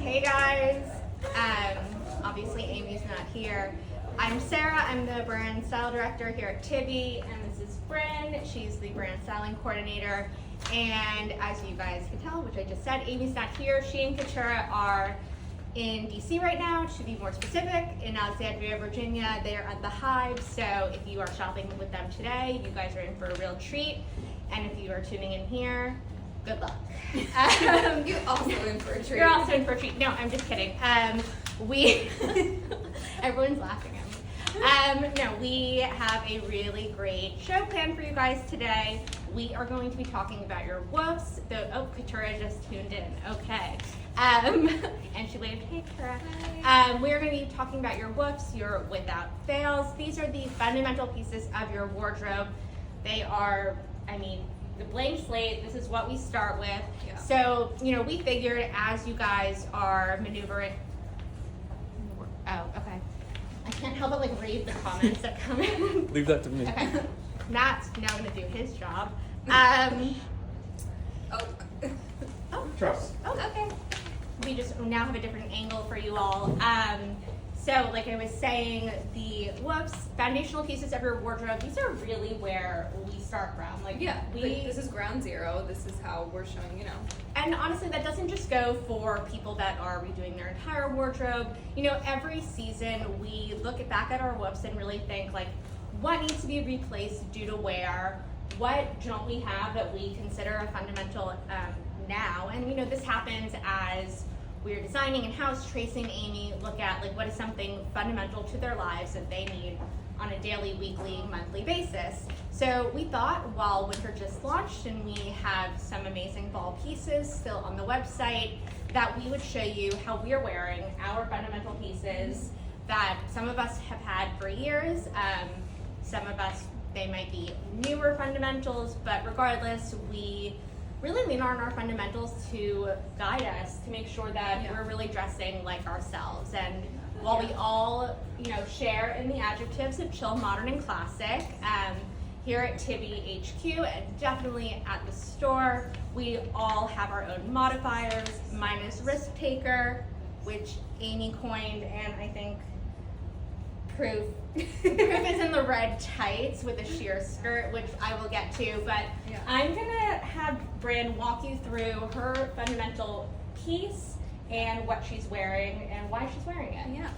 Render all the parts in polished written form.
Hey guys, obviously Amy's not here. I'm Sarah, I'm the brand style director here at Tibby, and this is Bryn, she's the brand styling coordinator. And as you guys can tell, which I just said, Amy's not here. She and Katura are in DC right now, to be more specific, in Alexandria, Virginia. They are at the Hive, so if you are shopping with them today, you guys are in for a real treat. And if you are tuning in here, good luck. You're also in for a treat. You're also in for a treat. No, I'm just kidding. Everyone's laughing at me. No, we have a really great show planned for you guys today. We are going to be talking about your woofs. Katura just tuned in. Okay. And she waved, hey, Katura. We are going to be talking about your woofs, your without fails. These are the fundamental pieces of your wardrobe. They are, the blank slate. This is what we start with. Yeah. So, we figured as you guys are maneuvering. Oh, okay. I can't help but read the comments that come in. Leave that to me. Okay. Matt's now going to do his job. Trust. Oh, okay. We just now have a different angle for you all. So, like I was saying, the woofs, foundational pieces of your wardrobe, these are really where we start from. This is ground zero. This is how we're showing, And honestly, that doesn't just go for people that are redoing their entire wardrobe. Every season we look back at our woofs and really think, what needs to be replaced due to wear? What don't we have that we consider a fundamental now? And this happens as we're designing in-house, tracing Amy, look at what is something fundamental to their lives that they need on a daily, weekly, monthly basis. So we thought while winter just launched and we have some amazing fall pieces still on the website, that we would show you how we're wearing our fundamental pieces that some of us have had for years. Some of us, they might be newer fundamentals, but regardless, we really lean on our fundamentals to guide us, to make sure that we're really dressing like ourselves. And while we all, share in the adjectives of chill, modern, and classic, here at Tibby HQ and definitely at the store, we all have our own modifiers. Mine is risk taker, which Amy coined, and I think Proof is in the red tights with a sheer skirt, which I will get to, but I'm gonna have Bryn walk you through her fundamental piece and what she's wearing and why she's wearing it. Yeah.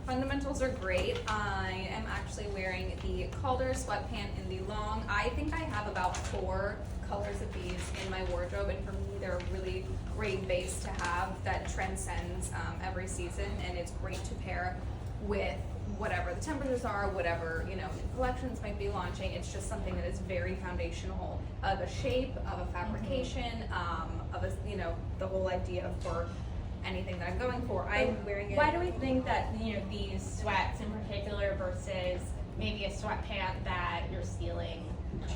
Fundamentals are great. I am actually wearing the Calder sweatpant in the long. I think I have about 4 colors of these in my wardrobe, and for me they're a really great base to have that transcends every season, and it's great to pair with whatever the temperatures are, whatever collections might be launching. It's just something that is very foundational of a shape, of a fabrication, of a the whole idea for anything that I'm going for. I'm wearing it. Why do we think that these sweats in particular versus maybe a sweatpant that you're stealing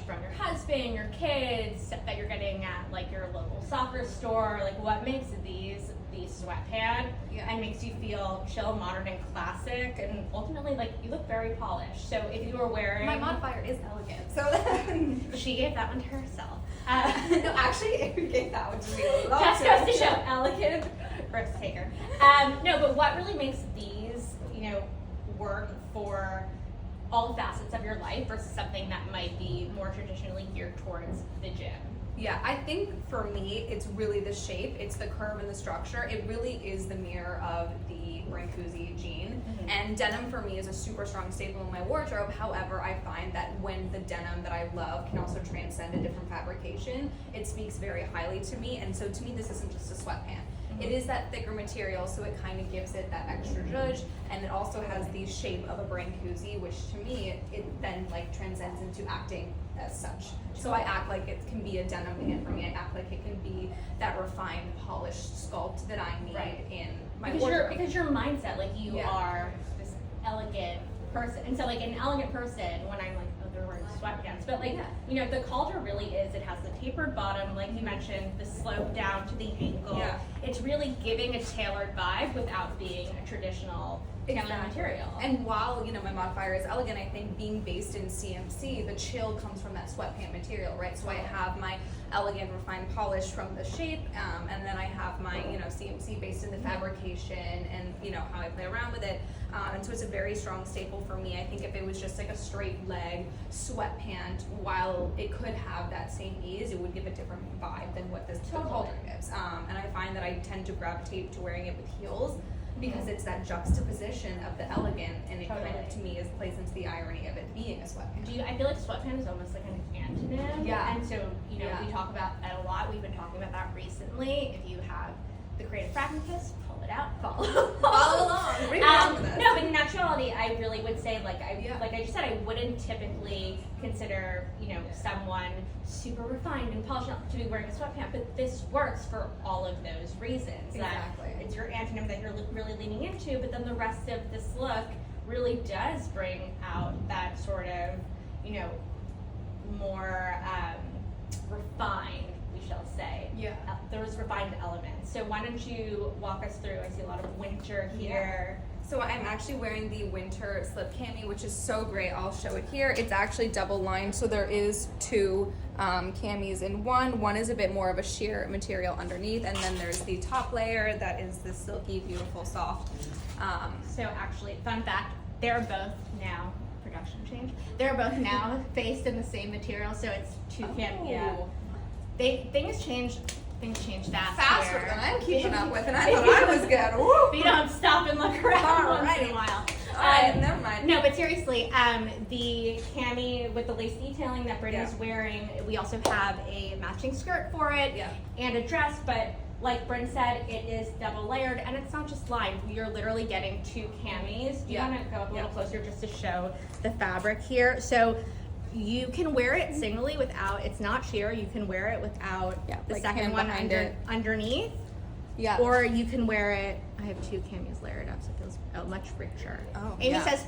from your husband, your kids, that you're getting at your local soccer store? What makes these sweatpant and makes you feel chill, modern, and classic, and ultimately you look very polished. So if you were wearing, my modifier is elegant, so she gave that one to herself. No, actually, Amy gave that one to me. Just goes to show elegant risk taker. No, but what really makes these work for all facets of your life versus something that might be more traditionally geared towards the gym? Yeah, I think for me, it's really the shape, it's the curve and the structure. It really is the mirror of the Brancusi jean. Mm-hmm. And denim for me is a super strong staple in my wardrobe. However, I find that when the denim that I love can also transcend a different fabrication, it speaks very highly to me. And so to me, this isn't just a sweatpant. It is that thicker material, so it kind of gives it that extra zhuzh, and it also has the shape of a Brancusi, which to me, it then transcends into acting as such. So I act like it can be a denim pant for me. I act like it can be that refined, polished sculpt that I need in my wardrobe. Because your mindset, you are this elegant person, and so an elegant person, when I'm you're wearing sweatpants. But like, you know, the culture really is, it has the tapered bottom, like you mentioned, the slope down to the ankle. Yeah. It's really giving a tailored vibe without being a traditional tailored material. And while, you know, my modifier is elegant, I think being based in CMC, the chill comes from that sweatpant material, right? So I have my elegant, refined polish from the shape, and then I have my, you know, CMC based in the fabrication and, you know, how I play around with it. And so it's a very strong staple for me. I think if it was just like a straight leg sweatpant, while it could have that same ease, it would give a different vibe than what this halter gives. And I find that I tend to gravitate to wearing it with heels, because it's that juxtaposition of the elegant, and it kind of, to me, plays into the irony of it being a sweatpant. I feel like sweatpant is almost like an antonym. Yeah. And so, you know, we talk about that a lot. We've been talking about that recently. If you have the Creative Pragmatist, pull it out, follow along. Read along with us. No, but in actuality, I really would say, like I just said, I wouldn't typically consider, you know, someone super refined and polished up to be wearing a sweatpant, but this works for all of those reasons. Exactly. That it's your antonym that you're really leaning into, but then the rest of this look really does bring out that sort of, you know, more refined, we shall say. Yeah. Those refined elements. So why don't you walk us through? I see a lot of winter here. So I'm actually wearing the winter slip cami, which is so great. I'll show it here. It's actually double lined, so there is two camis in one. One is a bit more of a sheer material underneath, and then there's the top layer that is the silky, beautiful, soft. So actually, fun fact, they're both now, production change, they're both now faced in the same material, so it's two cam. Yeah. Things change faster here. than I'm keeping up with, and I thought I was good. Woo! But you don't stop and look around once in a while. Alright, never mind. No, but seriously, the cami with the lace detailing that Brittany's wearing, we also have a matching skirt for it and a dress, but like Bryn said, it is double layered, and it's not just lined. You're literally getting two camis. Do you want to go up a little closer just to show the fabric here? So you can wear it singly without, it's not sheer, you can wear it without the like second one underneath. Yeah. Or you can wear it, I have two camis layered up, so it feels much richer. Oh, Amy says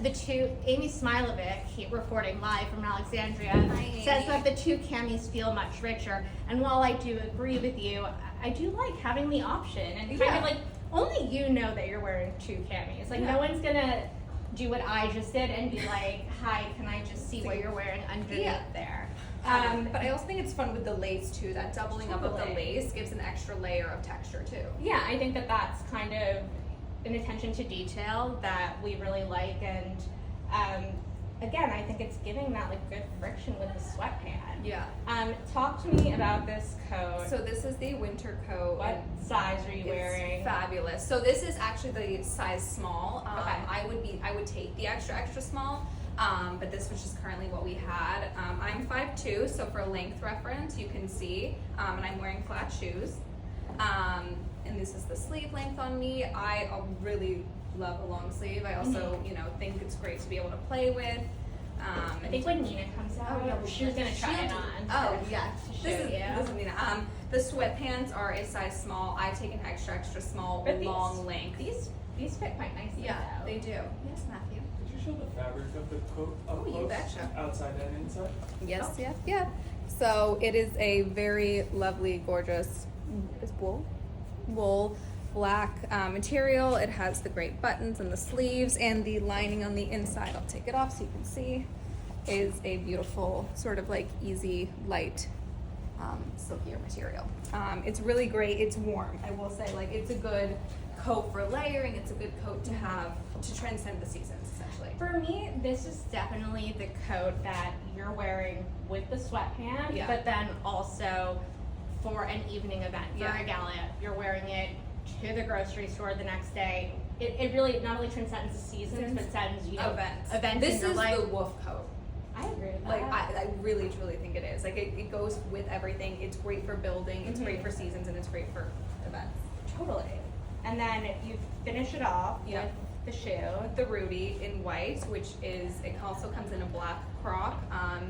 Amy Smilovic, reporting live from Alexandria, says that the two camis feel much richer. And while I do agree with you, I do like having the option, and kind of like, only you know that you're wearing two camis. Like no one's gonna do what I just did and be like, hi, can I just see what you're wearing underneath there? But I also think it's fun with the lace too. That doubling up of the lace gives an extra layer of texture too. Yeah, I think that that's kind of an attention to detail that we really like, and again, I think it's giving that like good friction with the sweatpant. Yeah. Talk to me about this coat. So this is the winter coat. What size are you wearing? It's fabulous. So this is actually the size small. Okay. I would take the extra small. But this was just currently what we had. I'm 5'2", so for length reference, you can see, and I'm wearing flat shoes. And this is the sleeve length on me. I really love a long sleeve. I also, you know, think it's great to be able to play with. I think when Nina comes out, she's gonna try it on. Oh yeah, this is Nina. The sweatpants are a size small. I take an extra small, but long length. These fit quite nicely. Yeah, though. they do. Yes, Matthew. Could you show the fabric of the coat up you close, betcha. outside and inside? Yes, yeah. So it is a very lovely, gorgeous wool, black material. It has the great buttons and the sleeves, and the lining on the inside, I'll take it off so you can see, is a beautiful sort of like easy, light, silkier material. It's really great. It's warm. I will say, like, it's a good coat for layering. It's a good coat to have to transcend the seasons, essentially. For me, this is definitely the coat that you're wearing with the sweatpants, but then also for an evening event, for a gala. You're wearing it to the grocery store the next day. It really not only transcends the seasons, but sends, you know, events This in your is life. the wolf coat. I agree with that. Like, I really, truly think it is. Like, it goes with everything. It's great for building, it's great for seasons, and it's great for events. Totally. And then you finish it off with The shoe. the Rudy in white, which is, it also comes in a black croc.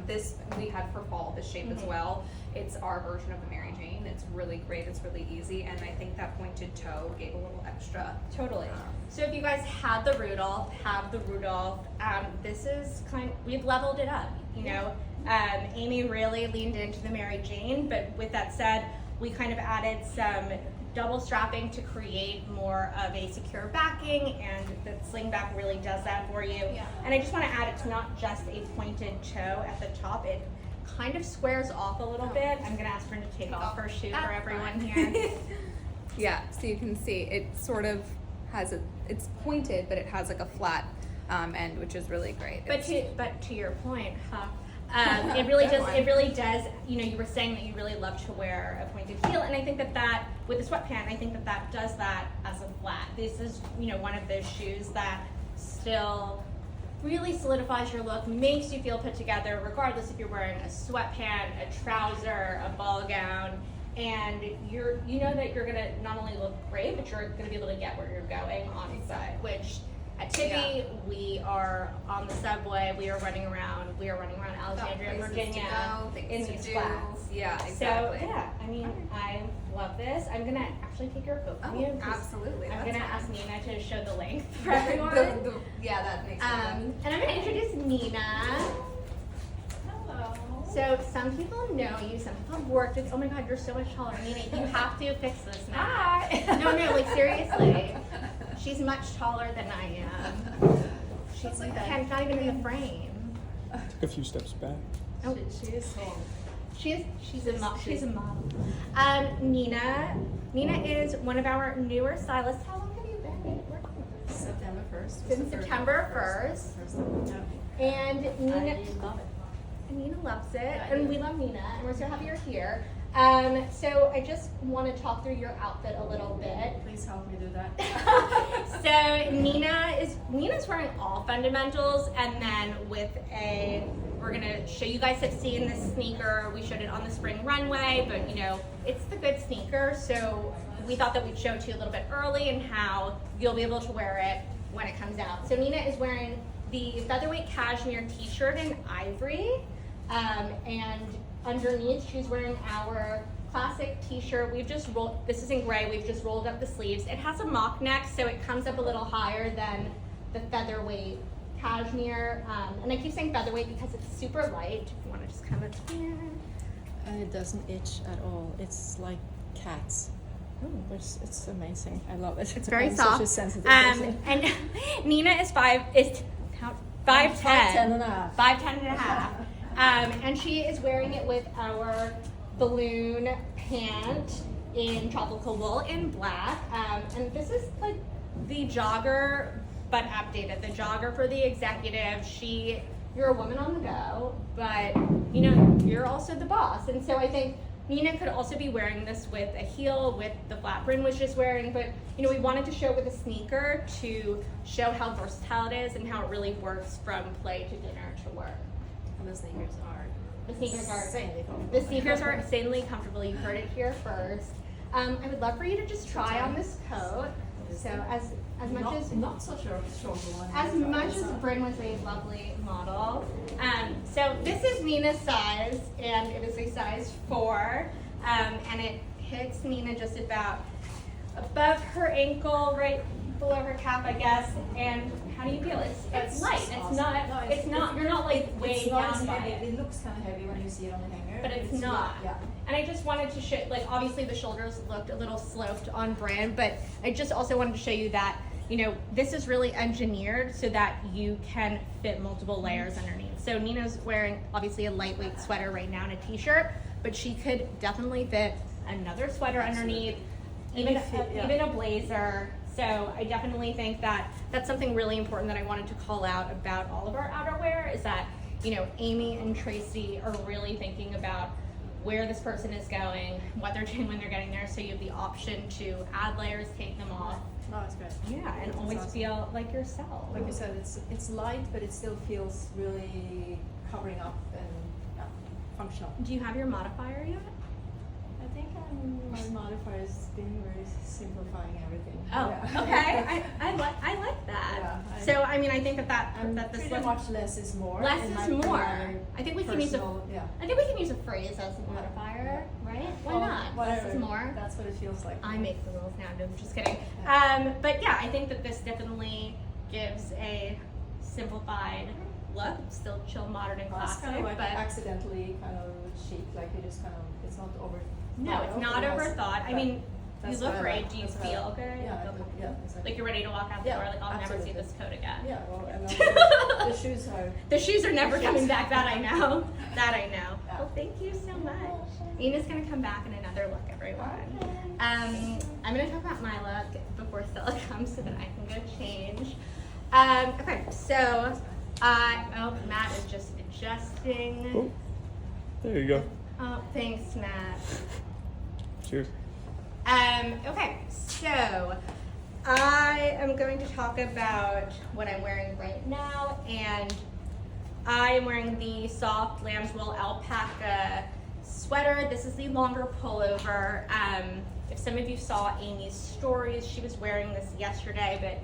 This we had for fall, this shape as well. It's our version of the Mary Jane. It's really great, it's really easy, and I think that pointed toe gave a little extra. Totally. So if you guys have the Rudolph, this is we've leveled it up, you know. Amy really leaned into the Mary Jane, but with that said, we kind of added some double strapping to create more of a secure backing, and the sling back really does that for you. Yeah. And I just want to add, it's not just a pointed toe at the top, it kind of squares off a little bit. I'm going to ask her to take off her shoe for everyone here. Yeah, so you can see it sort of has it's pointed, but it has like a flat end, which is really great. But to your point, it really does. It really does. You know, you were saying that you really love to wear a pointed heel, and I think that with the sweatpant, I think that does that as a flat. This is, you know, one of those shoes that still really solidifies your look, makes you feel put together, regardless if you're wearing a sweatpant, a trouser, a ball gown, and you know that you're gonna not only look great, but you're gonna be able to get where you're going on foot, which. At Tiffy, we are on the subway. We are running around Alexandria, Virginia, in these flats. Yeah, exactly. So yeah, I mean, I love this. I'm gonna actually take your coat from you. Absolutely. I'm gonna ask Nina to show the length for everyone. Yeah, that makes sense. And I'm gonna introduce Nina. Hello. So some people know you, some people have worked with. Oh my God, you're so much taller, Nina. You have to fix this now. Hi. No, like seriously. She's much taller than I am. She's like not even in the frame. Took a few steps back. Oh, she is tall. She's a model. Nina is one of our newer stylists. How long have you been working with us? September 1st. Since September 1st. And Nina loves it, and we love Nina, and we're so happy you're here. So I just want to talk through your outfit a little bit. Please help me do that. So Nina's wearing all fundamentals, and then we're gonna show you guys have seen this sneaker. We showed it on the spring runway, but you know, it's the good sneaker, so we thought that we'd show it to you a little bit early and how you'll be able to wear it when it comes out. So Nina is wearing the featherweight cashmere t-shirt in ivory, and underneath she's wearing our classic t-shirt. This is in gray, we've just rolled up the sleeves. It has a mock neck, so it comes up a little higher than the featherweight cashmere. And I keep saying featherweight because it's super light. If you want to just come up here. And it doesn't itch at all. It's like cats. It's amazing. I love it. It's very I'm soft. Such a sensitive person. And Nina is 5'10". 5'10" and a half. 5'10" and a half. And she is wearing it with our balloon pant in tropical wool in black. And this is like the jogger, but updated. The jogger for the executive. You're a woman on the go, but you know, you're also the boss. And so I think Nina could also be wearing this with a heel, with the flat brim was just wearing, but you know, we wanted to show it with a sneaker to show how versatile it is and how it really works from play to dinner to work. And the sneakers are insanely comfortable. The sneakers are insanely comfortable. You heard it here first. I would love for you to just try on this coat. So as much as not such a short one. As much as Bryn was a lovely model. So this is Nina's size, and it is a size 4, and it hits Nina just about above her ankle, right below her calf, I guess. And how do you feel? It's light. Awesome. It's not. You're not like weighing down by heavy. it. It looks kind of heavy when you see it on the hanger. But it's not. Yeah. And I just wanted to show, like, obviously the shoulders looked a little sloped on Brand, but I just also wanted to show you that, you know, this is really engineered so that you can fit multiple layers underneath. So Nina's wearing obviously a lightweight sweater right now and a t-shirt, but she could definitely fit another sweater underneath, even a blazer. So I definitely think that that's something really important that I wanted to call out about all of our outerwear, is that, you know, Amy and Tracy are really thinking about where this person is going, what they're doing when they're getting there, so you have the option to add layers, take them off. No, it's good. Yeah, and always awesome. feel like yourself. Like you said, it's light, but it still feels really covering up and functional. Do you have your modifier yet? I think I My modifier has been very simplifying everything. Oh, Yeah. okay. I like that. Yeah, So I mean, I think that And that this pretty much less is more. less in is my more. personal- I think we can use a personal- yeah. I think we can use a phrase as a modifier, right? Why Well, not? Whatever. Less is more. That's what it feels like. I make the rules now. No, I'm just kidding. Yeah. But yeah, I think that this definitely gives a simplified look. Still chill, modern, and Well, it's classic, kind of like but accidentally kind of chic, like you just kind of, it's not over. no, it's not overthought. I mean, you that's look what I great. like. Do you That's what I feel like. good? Yeah, yeah, exactly. Like you're ready to walk out the Yeah, door. Like I'll never see absolutely. this coat again. Yeah, well, and the shoes are. The shoes are never The coming shoes. back. That I know. That I know. Yeah. Well, thank you so much. Nina's gonna come back in another look, everyone. I'm gonna talk about my look before Stella comes so that I can go change. Okay, so Matt is just adjusting. Oh, there you go. Oh, thanks, Matt. Cheers. Okay, so I am going to talk about what I'm wearing right now, and I am wearing the soft lambswool alpaca sweater. This is the longer pullover. If some of you saw Amy's stories, she was wearing this yesterday, but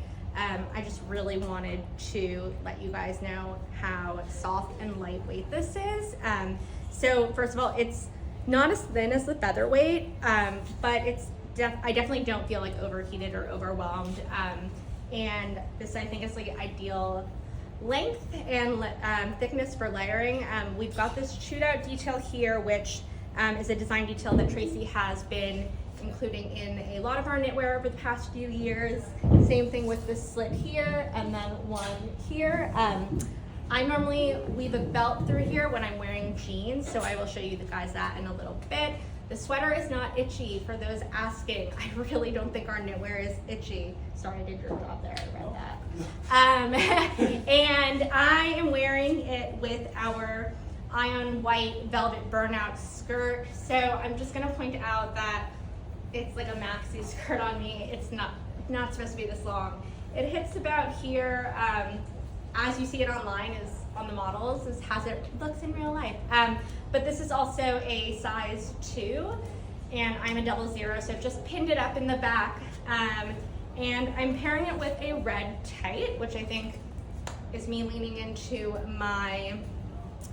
I just really wanted to let you guys know how soft and lightweight this is. So first of all, it's not as thin as the featherweight, but I definitely don't feel like overheated or overwhelmed. And this I think is like ideal length and thickness for layering. We've got this chewed out detail here, which is a design detail that Tracy has been including in a lot of our knitwear over the past few years. Same thing with this slit here and then one here. I normally weave a belt through here when I'm wearing jeans, so I will show you guys that in a little bit. The sweater is not itchy, for those asking. I really don't think our knitwear is itchy. Sorry, I did your job there, I read that. And I am wearing it with our iron white velvet burnout skirt. So I'm just gonna point out that it's like a maxi skirt on me. It's not supposed to be this long. It hits about here, as you see it online, is on the models, is how it looks in real life. But this is also a size 2, and I'm a 00, so I've just pinned it up in the back. And I'm pairing it with a red tight, which I think is me leaning into my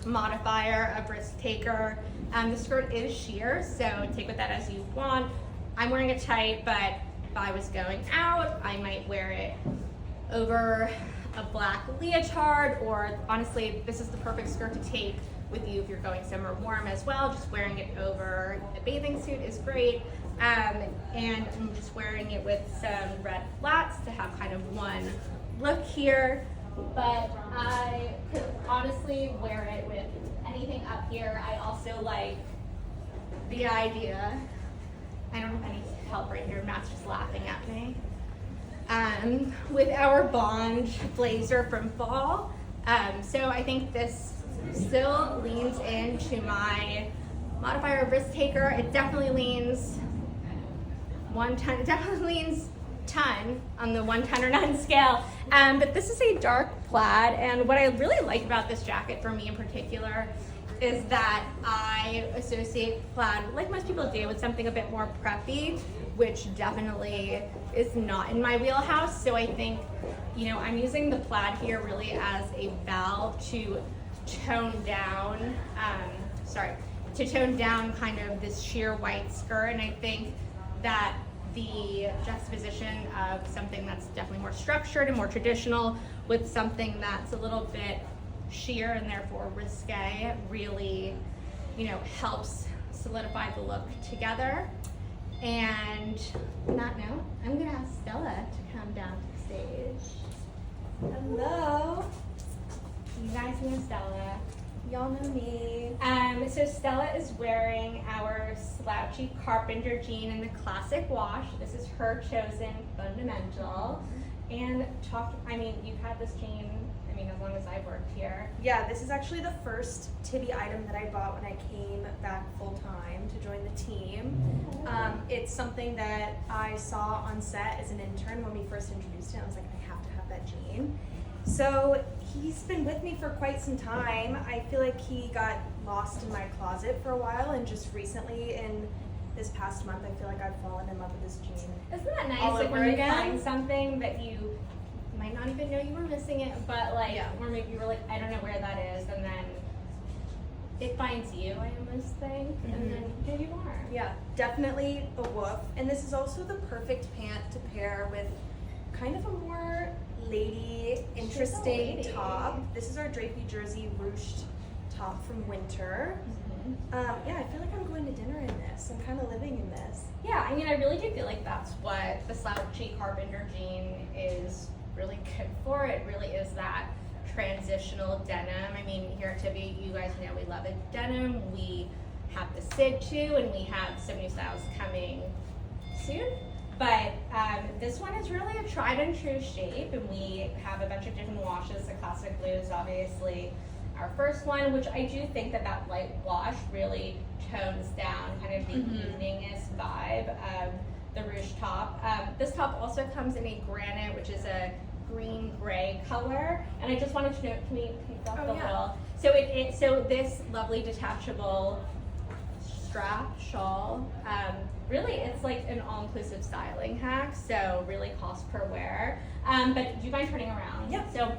modifier of risk taker. The skirt is sheer, so take with that as you want. I'm wearing a tight, but if I was going out, I might wear it over a black leotard, or honestly, this is the perfect skirt to take with you if you're going somewhere warm as well. Just wearing it over a bathing suit is great. And I'm just wearing it with some red flats to have kind of one look here. But I could honestly wear it with anything up here. I also like the idea, I don't have any help right here, Matt's just laughing at me, with our Bond blazer from fall. So I think this still leans into my modifier of risk taker. It definitely leans 1 ton, it definitely leans ton on the 1 ton or none scale. But this is a dark plaid, and what I really like about this jacket for me in particular is that I associate plaid, like most people do, with something a bit more preppy, which definitely is not in my wheelhouse. So I think, you know, I'm using the plaid here really as a valve to tone down, kind of this sheer white skirt. And I think that the juxtaposition of something that's definitely more structured and more traditional with something that's a little bit sheer and therefore risque really, you know, helps solidify the look together. And on that note, I'm gonna ask Stella to come down to the stage. Hello. You guys know Stella. Y'all know me. So Stella is wearing our Slouchy carpenter jean in the classic wash. This is her chosen fundamental. And you've had this jean, as long as I've worked here. Yeah, this is actually the first Tibby item that I bought when I came back full time to join the team. It's something that I saw on set as an intern when we first introduced it. I was like, I have to have that jean. So he's been with me for quite some time. I feel like he got lost in my closet for a while, and just recently in this past month, I feel like I've fallen in love with this jean. Isn't that nice? All Like over when you again. find something that you might not even know you were missing it, but like, Yeah. or maybe you were like, I don't know where that is, and then it finds you, I almost think, and then here you are. Yeah, definitely a woof. And this is also the perfect pant to pair with kind of a more lady, interesting lady. top. This is our drapey jersey ruched top from winter. Yeah, I feel like I'm going to dinner in this. I'm kind of living in this. Yeah, I mean, I really do feel like that's what the Slouchy carpenter jean is really good for. It really is that transitional denim. I mean, here at Tibby, you guys know we love a denim. We have the Sid too, and we have some new styles coming soon. But this one is really a tried and true shape, and we have a bunch of different washes. The classic blue is obviously our first one, which I do think that light wash really tones down kind of the eveningest vibe of the ruched top. This top also comes in a granite, which is a green-gray color, and I just wanted to note, can we pick up the little, so this lovely detachable strap shawl, really it's like an all-inclusive styling hack, so really cost per wear, but do you mind turning around? Yeah. So,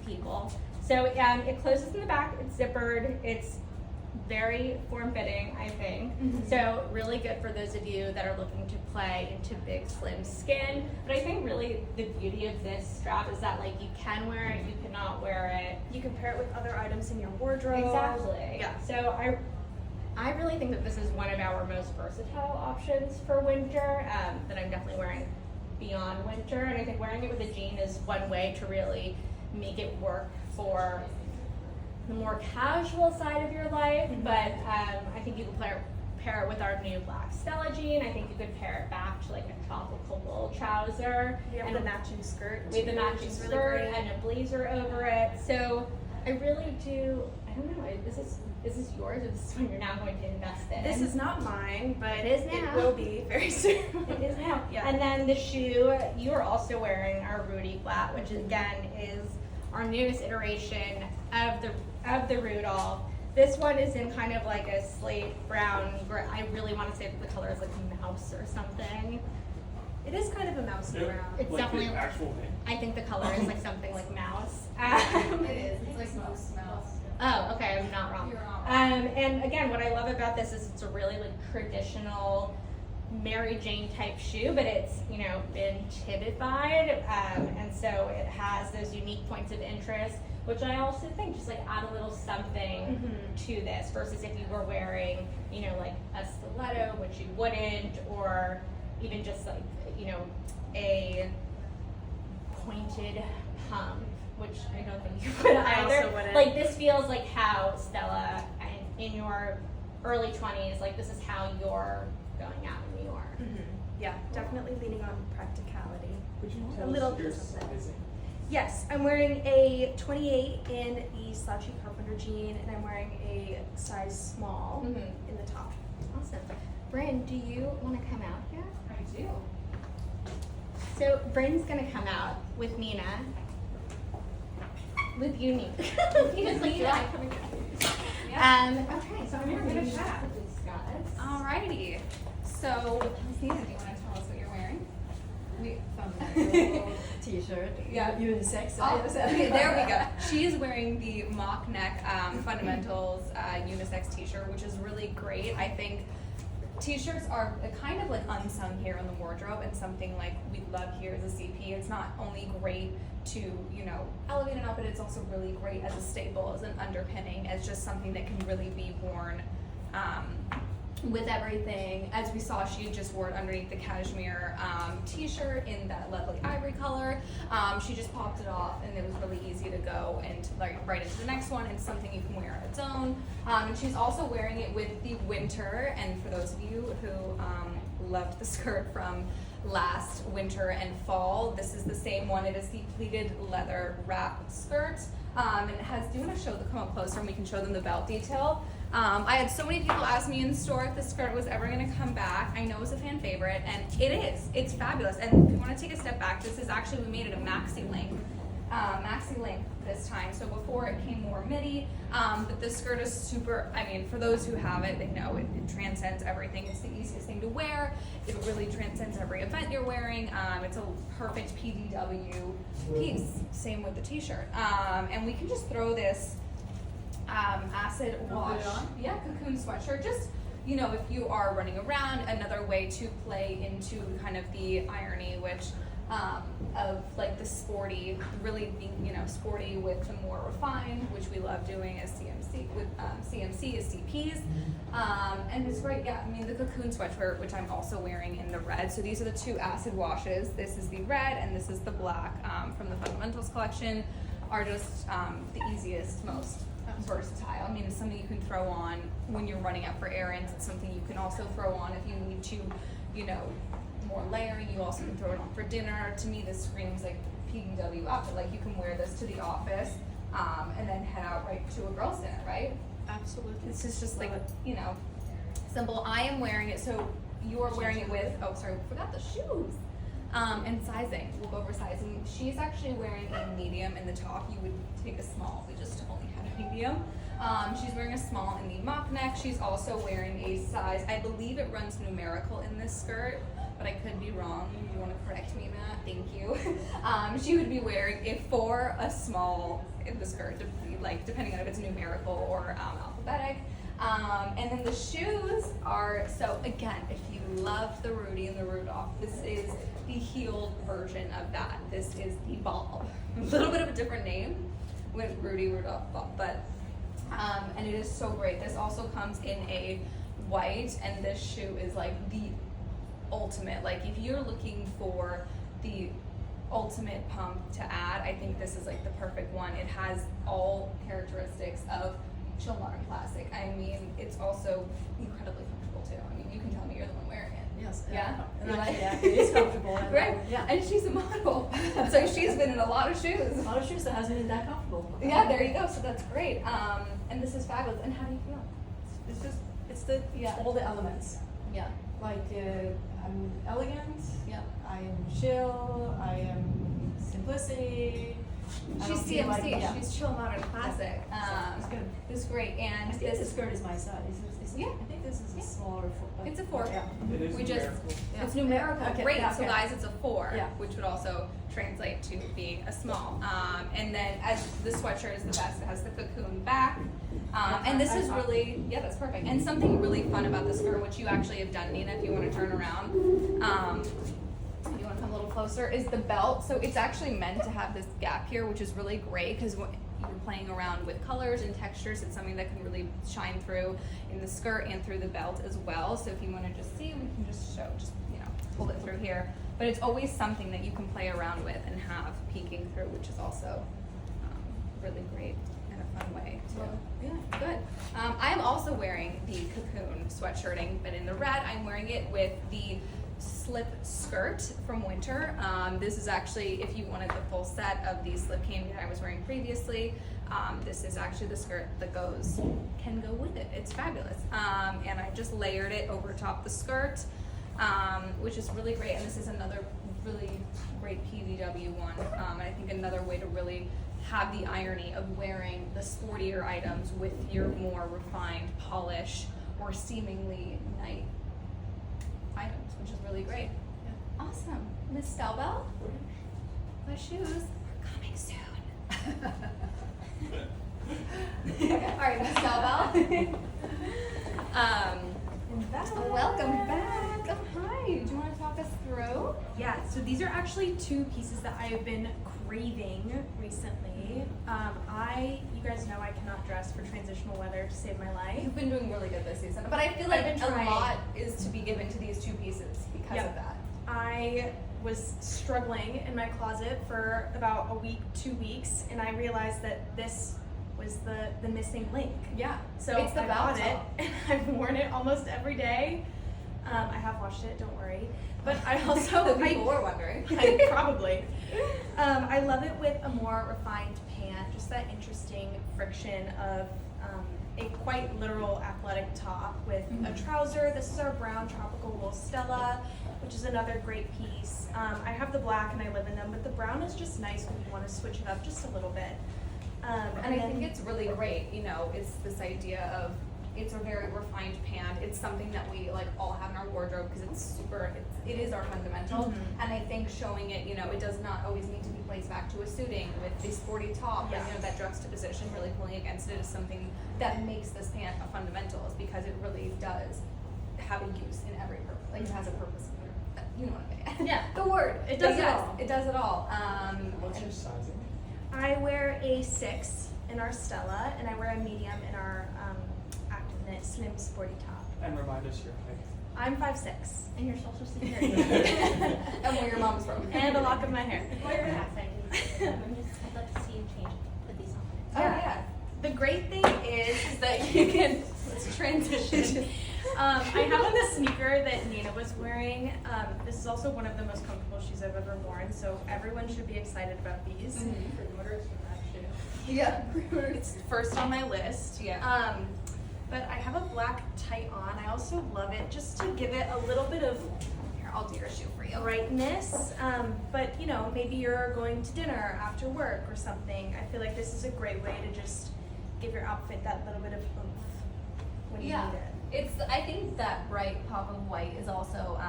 people. So it closes in the back, it's zippered, it's very form-fitting, I think. So really good for those of you that are looking to play into big, slim skin. But I think really the beauty of this strap is that like you can wear it, you cannot wear it. You can pair it with other items in your wardrobe. Exactly. Yeah. So I really think that this is one of our most versatile options for winter, that I'm definitely wearing beyond winter. And I think wearing it with a jean is one way to really make it work for the more casual side of your life, but I think you could pair it with our new black Stella jean. I think you could pair it back to like a tropical wool trouser. We have and the matching skirt. with the too, matching which is really skirt great. and a blazer over it. So I really do, I don't know, is this yours or this is one you're now going to invest in? This is not mine, but It is now. It will be very soon. It is now. Yeah. And then the shoe, you are also wearing our Rudy flat, which again is our newest iteration of the Rudolph. This one is in kind of like a slate brown. I really want to say that the color is like mouse or something. It is kind of a mousy brown. It's like definitely. the actual name. I think the color is like something like mouse. It is. It's like most smells. Oh, okay, I'm not wrong. You're not And again, what I love about this is it's a really like traditional Mary Jane type shoe, but it's, you know, been Tibified, and so it has those unique points of interest, which I also think just like add a little something to this versus if you were wearing, you know, like a stiletto, which you wouldn't, or even just like, you know, a pointed pump, which I don't think you would I either. also wouldn't. Like this feels like how Stella, in your early 20s, like this is how you're going out in New York. Yeah, definitely leaning on practicality. Would you A tell little us your bit of that. sizing? Yes, I'm wearing a 28 in the Slouchy carpenter jean, and I'm wearing a size small in the top. Awesome. Bryn, do you want to come out here? I do. So Bryn's gonna come out with Nina. With you, Nina. Nina's like, yeah, coming out. Okay, so I'm gonna chat with these guys. Alrighty. So, Nina, do you want to tell us what you're wearing? We found the T-shirt. Yeah. Unisex. Oh, there we go. She is wearing the mock neck fundamentals unisex t-shirt, which is really great. I think t-shirts are kind of like unsung here in the wardrobe, and something like we love here as a CP. It's not only great to, you know, elevate it up, but it's also really great as a staple, as an underpinning, as just something that can really be worn with everything. As we saw, she just wore it underneath the cashmere t-shirt in that lovely ivory color. She just popped it off, and it was really easy to go and like right into the next one. It's something you can wear on its own. And she's also wearing it with the winter. And for those of you who loved the skirt from last winter and fall, this is the same one. It is the pleated leather wrap skirt. And it has, do you want to come up closer and we can show them the belt detail? I had so many people ask me in the store if the skirt was ever going to come back. I know it's a fan favorite, and it is. It's fabulous. And if you want to take a step back, this is actually, we made it a maxi length. maxi length this time. So before it came more midi, but this skirt is super, I mean, for those who have it, they know it transcends everything. It's the easiest thing to wear. It really transcends every event you're wearing. It's a perfect PDW piece. Same with the t-shirt. And we can just throw this acid wash, cocoon sweatshirt. Just, you know, if you are running around, another way to play into kind of the irony, which of like the sporty, really being, you know, sporty with the more refined, which we love doing as CMC with CMC as CPs. And it's great, I mean, the cocoon sweatshirt, which I'm also wearing in the red. So these are the two acid washes. This is the red and this is the black from the Fundamentals collection, are just the easiest, most versatile. I mean, it's something you can throw on when you're running out for errands. It's something you can also throw on if you need to, you know, more layering. You also can throw it on for dinner. To me, this screams like PDW outfit. Like, you can wear this to the office and then head out right to a girls' dinner, right? Absolutely. This is just like, you know, simple. I am wearing it, so you're wearing it with, oh, sorry, we forgot the shoes. And sizing, we'll go over sizing. She's actually wearing a medium in the top. You would take a small, we just only had a medium. She's wearing a small in the mock neck. She's also wearing a size, I believe it runs numerical in this skirt, but I could be wrong. You want to correct me, Matt? Thank you. She would be wearing a 4, a small in the skirt, like depending on if it's numerical or alphabetic. And then the shoes are, so again, if you love the Rudy and the Rudolph, this is the heeled version of that. This is the Bob. A little bit of a different name with Rudy, Rudolph, Bob, but, and it is so great. This also comes in a white, and this shoe is like the ultimate. Like, if you're looking for the ultimate pump to add, I think this is like the perfect one. It has all characteristics of chill modern classic. I mean, it's also incredibly comfortable too. I mean, you can tell me you're the one wearing it. Yes. Yeah? And You like- yeah, it is comfortable. And, Right? Yeah. And she's a model, so she's been in a lot of shoes. A lot of shoes that hasn't been that comfortable. Yeah, there you go. So that's great. And this is fabulous. And how do you feel? It's just, it's the, all the elements. Yeah. Like, I'm elegant. Yeah. I am chill. I am simplicity. I She's don't feel CMC. like- yeah. She's chill modern classic. It's good. It's great. And I think this this skirt is my size. Yeah. I think this is a Yeah. smaller. It's a 4. Yeah. It is We just, numerical. Yeah. it's numerical. Okay, Great. yeah, So okay. guys, it's a 4, Yeah. which would also translate to being a small. And then as the sweatshirt is the best, it has the cocoon back. And this is really, yeah, that's perfect. And something really fun about the skirt, which you actually have done, Nina, if you want to turn around. If you want to come a little closer, is the belt. So it's actually meant to have this gap here, which is really great because when you're playing around with colors and textures, it's something that can really shine through in the skirt and through the belt as well. So if you want to just see, we can just show, just, you know, pull it through here. But it's always something that you can play around with and have peeking through, which is also really great and a fun way to. Yeah, good. I am also wearing the cocoon sweatshirting, but in the red. I'm wearing it with the slip skirt from winter. This is actually, if you wanted the full set of the slip cami that I was wearing previously, this is actually the skirt that can go with it. It's fabulous. And I just layered it over top the skirt, which is really great. And this is another really great PVW one. And I think another way to really have the irony of wearing the sportier items with your more refined polish or seemingly night items, which is really great. Yeah. Awesome. Miss Stella, my shoes are coming soon. All right, Miss Stella. Welcome back. Oh, hi. Do you want to talk us through? Yeah, so these are actually 2 pieces that I have been craving recently. You guys know I cannot dress for transitional weather to save my life. You've been doing really good this season, but I feel like I've been a trying. lot is to be given to these 2 pieces because of that. I was struggling in my closet for about a week, 2 weeks, and I realized that this was the missing link. Yeah. So It's the I bought bow it, top. and I've worn it almost every day. I have washed it, don't worry. But I also, The people were wondering. I probably. I love it with a more refined pant, just that interesting friction of a quite literal athletic top with a trouser. This is our brown tropical wool Stella. which is another great piece. I have the black and I live in them, but the brown is just nice when you want to switch it up just a little bit. And I think it's really great, you know, it's this idea of, it's a very refined pant. It's something that we like all have in our wardrobe because it is our fundamental. And I think showing it, you know, it does not always need to be placed back to a suiting with the sporty top. Yeah. And, you know, that juxtaposition, really pulling against it is something that makes this pant a fundamental, is because it really does have a use in every purpose. Like it has a purpose. You know what I mean? Yeah. The word. It does it yes, all. It does it all. What's your sizing? I wear a 6 in our Stella, and I wear a medium in our Active Knit Slim Sporty Top. And remind us your height. I'm 5'6", And your social security. And where your mom's from. and a lock of my hair. While you're passing, I'd love to see you change, put these on. Oh yeah. The great thing is that you can, let's transition. I have on the sneaker that Nina was wearing. This is also one of the most comfortable shoes I've ever worn, so everyone should be excited about these. Yeah. It's first on my list. Yeah. But I have a black tight on. I also love it just to give it a little bit of Here, I'll do your shoe for you. brightness. But you know, maybe you're going to dinner after work or something. I feel like this is a great way to just give your outfit that little bit of oomph when you Yeah. need it. I think that bright pop of white is also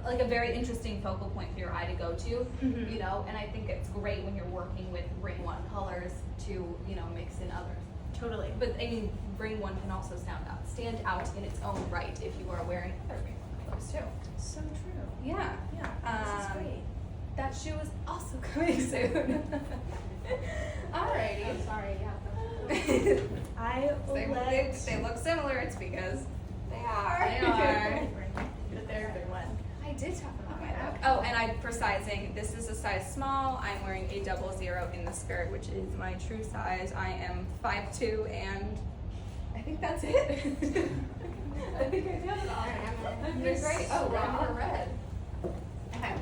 like a very interesting focal point for your eye to go to, Mhm. you know, and I think it's great when you're working with ring one colors to, you know, mix in others. Totally. But I mean, ring one can also stand out in its own right if you are wearing other ring one colors too. So true. Yeah. Yeah. This is great. That shoe is also coming soon. Alrighty. I'm sorry, yeah. I will They look similar, it's because they are. They are. But they're a good one. I did talk about my book. Oh, and for sizing, this is a size small. I'm wearing a 00 in the skirt, which is my true size. I am 5'2", and I think that's it. I think I did it all. I'm doing great. Oh, we're red. Okay.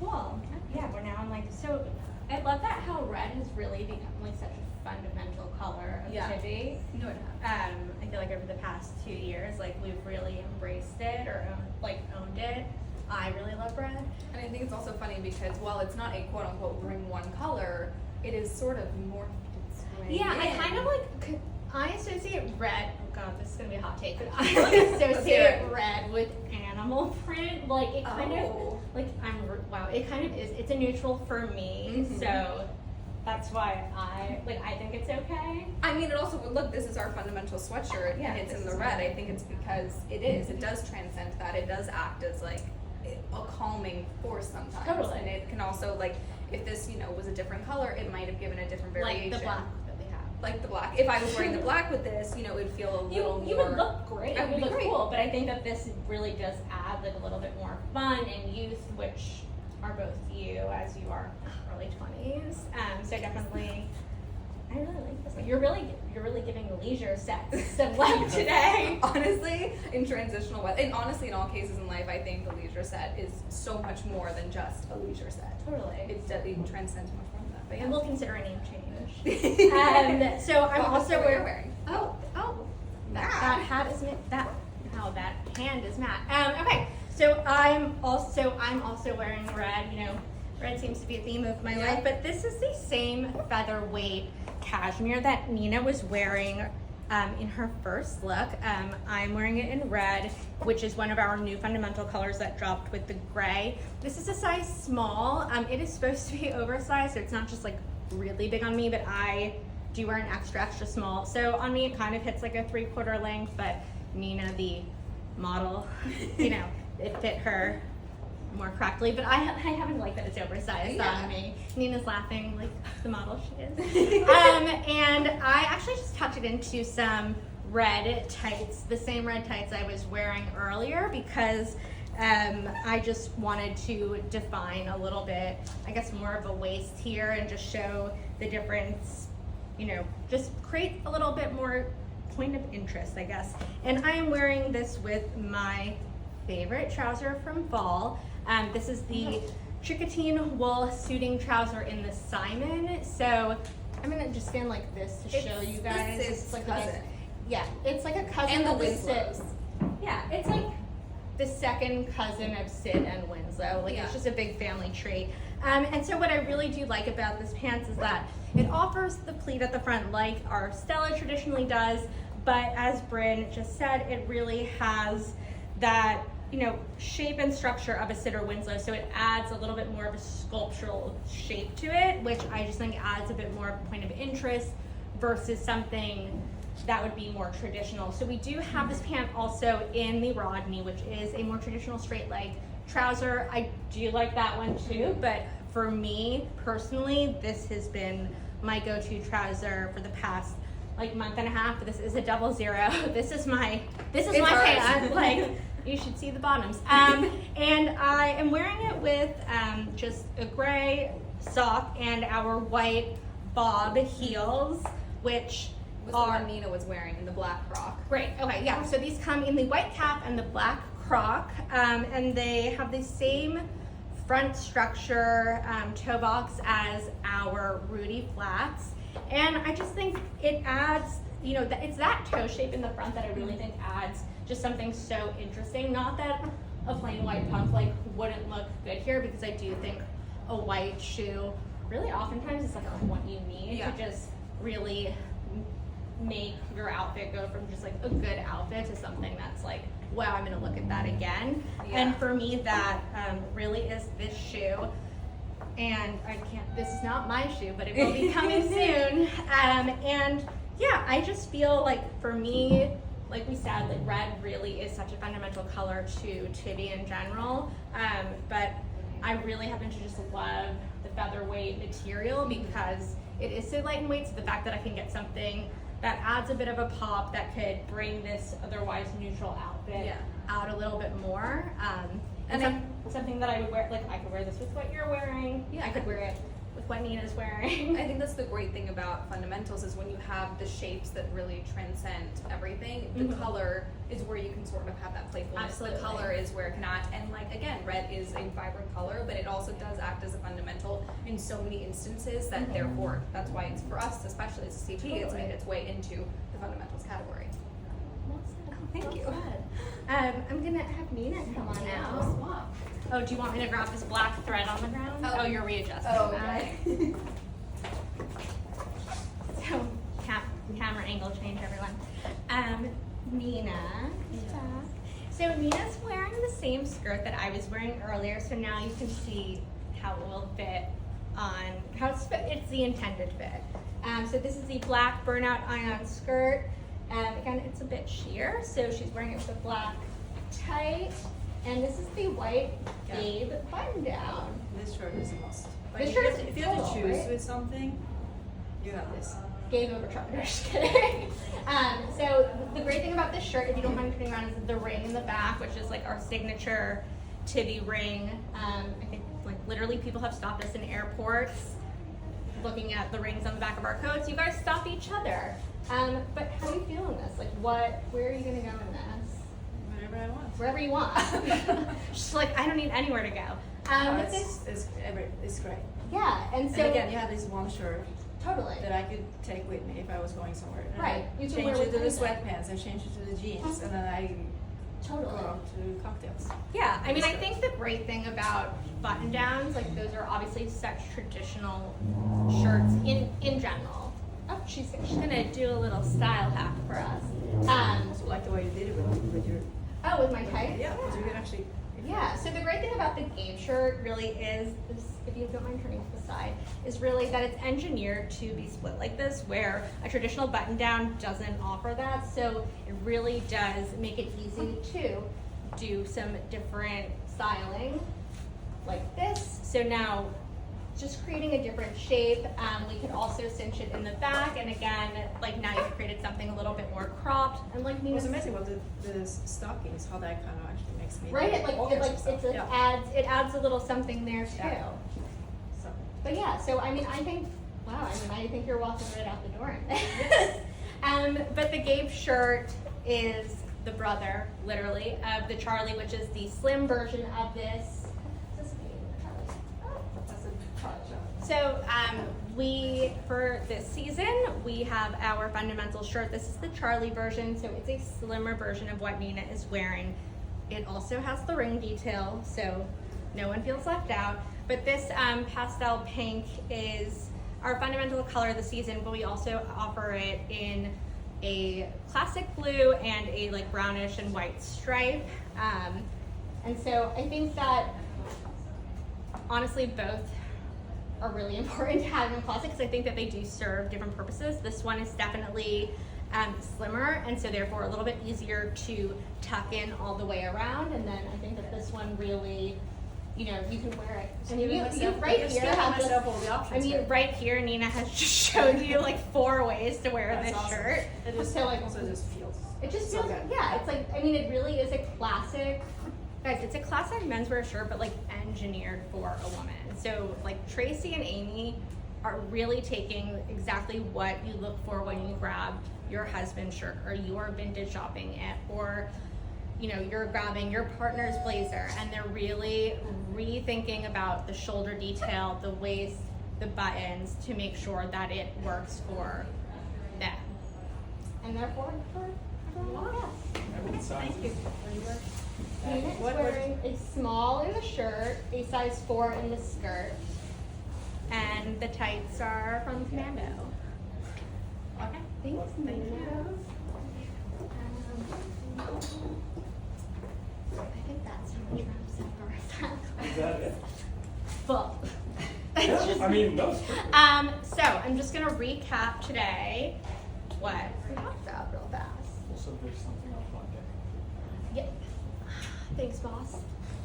Cool. Yeah, we're now on like, so I love that how red has really become like such a fundamental color of Yeah. Chibi. No, it I feel like over the past 2 years, like we've really embraced it or owned it. I really love red. And I think it's also funny because while it's not a quote unquote ring one color, it is sort of morphed its way Yeah, I in. kind of like, I associate red, oh god, this is gonna be a hot take, but I like Let's hear associate it. red with animal print. Like it kind Oh. of, like wow, it kind of is, it's a neutral for me, Mhm. so that's why I think it's okay. I mean, it also, look, this is our fundamental sweatshirt, Yeah, and it's this in the is red. fine. I think it's because it does transcend that. It does act as like a calming force sometimes. Totally. And it can also, like, if this, you know, was a different color, it might have given a different variation. Like the black that we have. Like the black. If I was wearing the black with this, you know, it would feel a little You more. would look great. I It would would be look great. cool, but I think that this really does add like a little bit more fun and youth, which are both you as you are early 20s. So definitely, I really like this one. You're really giving leisure sex some love today. Honestly, in transitional weather, and honestly, in all cases in life, I think the leisure set is so much more than just a leisure set. Totally. It transcends much more than that. But yeah. And we'll consider a name change. So I'm Well, also what you're wearing. wearing. That hat is that hand is matte. Okay, so I'm also wearing red. You know, red seems to be a theme of my Yeah. life. But this is the same featherweight cashmere that Nina was wearing in her first look. I'm wearing it in red, which is one of our new fundamental colors that dropped with the gray. This is a size small. It is supposed to be oversized, so it's not just like really big on me, but I do wear an extra small. So on me, it kind of hits like a 3/4 length, but Nina, the model, you know, it fit her more correctly. But I haven't liked that it's oversized Yeah. on me. Nina's laughing like the model she is. And I actually just tucked it into some red tights, the same red tights I was wearing earlier, because I just wanted to define a little bit, I guess, more of a waist here and just show the difference, you know, just create a little bit more point of interest, I guess. And I am wearing this with my favorite trouser from fall. This is the Tricotine wool suiting trouser in the Simon. So I'm gonna just stand like this to show you guys. It's like cousin. yeah, it's like a cousin And the of the Winslows. Yeah, it's like the second cousin of Sid and Winslow. Like, Yeah. it's just a big family tree. And so what I really do like about this pants is that it offers the pleat at the front like our Stella traditionally does, but as Bryn just said, it really has that, you know, shape and structure of a Sid or Winslow, so it adds a little bit more of a sculptural shape to it, which I just think adds a bit more point of interest versus something that would be more traditional. So we do have this pant also in the Rodney, which is a more traditional straight leg trouser. I do like that one too, but for me personally, this has been my go-to trouser for the past like month and a half. This is a 00. This is my It's pant. Like, you should see the bottoms. And I am wearing it with just a gray sock and our white bob heels, which Was the are one Nina was wearing in the black croc. great. Okay, yeah. So these come in the white cap and the black croc, and they have the same front structure toe box as our Rudy flats. And I just think it adds, you know, it's that toe shape in the front that I really think adds just something so interesting. Not that a plain white pump like wouldn't look good here, because I do think a white shoe really oftentimes is like what you need Yeah. to just really make your outfit go from just like a good outfit to something that's like, wow, I'm gonna look at that again. Yeah. And for me, that really is this shoe. And I can't, this is not my shoe, but it will be coming soon. And yeah, I just feel like for me, like we said, like red really is such a fundamental color to Tibi in general. But I really happen to just love the featherweight material because it is so light and weight. So the fact that I can get something that adds a bit of a pop that could bring this otherwise neutral outfit Yeah. out a little bit more. And And something that I would wear, like I could wear this with what you're wearing. Yeah. I could wear it with what Nina's wearing. I think that's the great thing about fundamentals is when you have the shapes that really transcend everything, the Mhm. color is where you can sort of have that playfulness. Absolutely. The color is where it cannot, and like again, red is a vibrant color, but it also does act as a fundamental in so many instances that Mhm. therefore that's why it's for us, especially as a CT, it's Totally. made its way into the fundamentals category. Well said. Oh, thank Well you. said. I'm gonna have Nina come on now. Oh, do you want me to grab this black thread on the ground? Oh. Oh, you're readjusting Oh, that. okay. So, camera angle change, everyone. Nina is back. So Nina's wearing the same skirt that I was wearing earlier, so now you can see how it will fit on, how it's the intended fit. So this is the black burnout ion skirt. Again, it's a bit sheer, so she's wearing it with a black tight. And this is the white Gabe button down. This shirt is a must. But This if shirt you is have to- if you have to total, choose right? with something, you have this. Gabe over Trouser, just kidding. So the great thing about this shirt, if you don't mind turning around, is the ring in the back, which is like our signature Tibi ring. I think like literally people have stopped us in airports looking at the rings on the back of our coats. You guys stop each other. But how do you feel in this? Like where are you gonna go in this? Whatever I want. Wherever you want. She's like, I don't need anywhere to go. No, But this, it's great. yeah, and so And again, you have this one shirt totally. that I could take with me if I was going somewhere. And Right, I you can change wear it with to the anything. sweatpants and change it to the jeans, and then I Totally. go out to cocktails. Yeah, I mean, I think the great thing about button downs, like those are obviously such traditional shirts in general. Oh, she's gonna do a little style hack for us. I also like the way you did it with your. Oh, with my tights? Yeah, because you can actually. Yeah, so the great thing about the Gabe shirt really is, if you don't mind turning to the side, is really that it's engineered to be split like this, where a traditional button down doesn't offer that. So it really does make it easy to do some different styling like this. So now, just creating a different shape. We could also cinch it in the back, and again, like now you've created something a little bit more cropped. And like It Nina was amazing what the stockings, how that kind of actually makes me. right? Yeah. It adds a little something there too. Yeah. So. But yeah, so I mean, I think I think you're walking right out the door in this. But the Gabe shirt is the brother, literally, of the Charlie, which is the slim version of this. Is this Gabe or Charlie? Oh, that's a Charlie shirt. So we, for this season, we have our fundamental shirt. This is the Charlie version, so it's a slimmer version of what Nina is wearing. It also has the ring detail, so no one feels left out. But this pastel pink is our fundamental color of the season, but we also offer it in a classic blue and a like brownish and white stripe. And so I think that honestly both are really important to have in closet because I think that they do serve different purposes. This one is definitely slimmer, and so therefore a little bit easier to tuck in all the way around. And then I think that this one really, you know, you can wear it. And you right here have just, all the options. I mean, right here Nina has just showed you like 4 ways to wear That's this awesome. shirt. It just So like also just feels. it just so feels, good. yeah, it's like, I mean, it really is a classic, guys, it's a classic menswear shirt, but like engineered for a woman. So like Tracy and Amy are really taking exactly what you look for when you grab your husband's shirt or you're vintage shopping at, or you know, you're grabbing your partner's blazer, and they're really rethinking about the shoulder detail, the waist, the buttons to make sure that it works for them. And therefore, for everyone else. What size Thank you. is Nina is wearing a small in the shirt, a size 4 in the skirt, and the tights are from Commando. Okay, thanks. Thank you. I think that's how much wraps Is that it? Full. I mean, no. So I'm just gonna recap today what we talked about real fast. Also, there's something on Monday. Yep. Thanks, boss.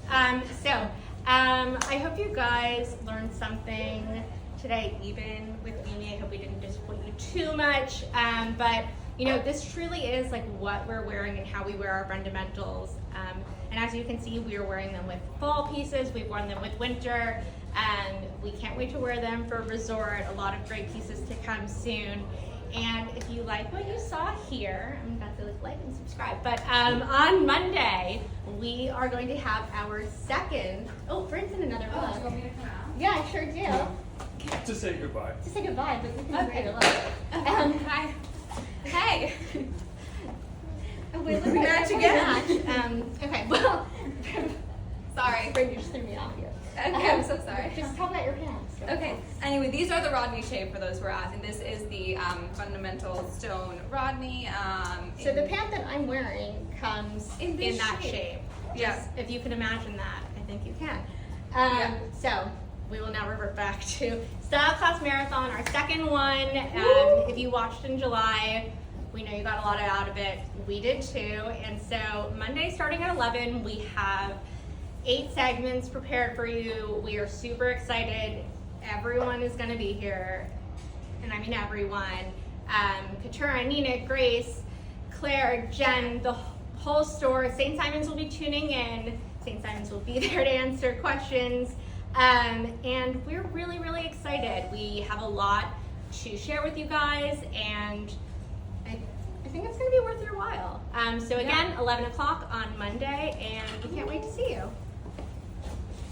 I hope you guys learned something today, even with Amy. I hope we didn't disappoint you too much. But you know, this truly is like what we're wearing and how we wear our fundamentals. And as you can see, we are wearing them with fall pieces. We've worn them with winter. We can't wait to wear them for resort. A lot of great pieces to come soon. And if you like what you saw here, I'm about to like and subscribe. But on Monday, we are going to have our second. Oh, Brent's in another Oh, look. do you want me to come out? Yeah, I sure do. To say goodbye. To say goodbye, but you can Okay. wear your look. Hi. Hey. We look match again. Okay, well, Sorry. Brent, you just threw me off here. Okay, I'm so sorry. Just talk about your pants. Okay. Anyway, these are the Rodney shape for those who are asking. This is the fundamental stone Rodney. So the pant that I'm wearing comes In in this that shape. shape. Yeah. Just if you can imagine that, I think you can. Yeah. So we will now revert back to Style Class Marathon, our second one. If you watched in July, we know you got a lot out of it. We did too. And so Monday starting at 11, we have 8 segments prepared for you. We are super excited. Everyone is going to be here, and I mean everyone. Katura, Nina, Grace, Claire, Jen, the whole store. St. Simon's will be tuning in. St. Simon's will be there to answer questions. And we're really, really excited. We have a lot to share with you guys, and I think it's going to be worth your while. So again, 11 o'clock on Monday, and we can't wait to see you.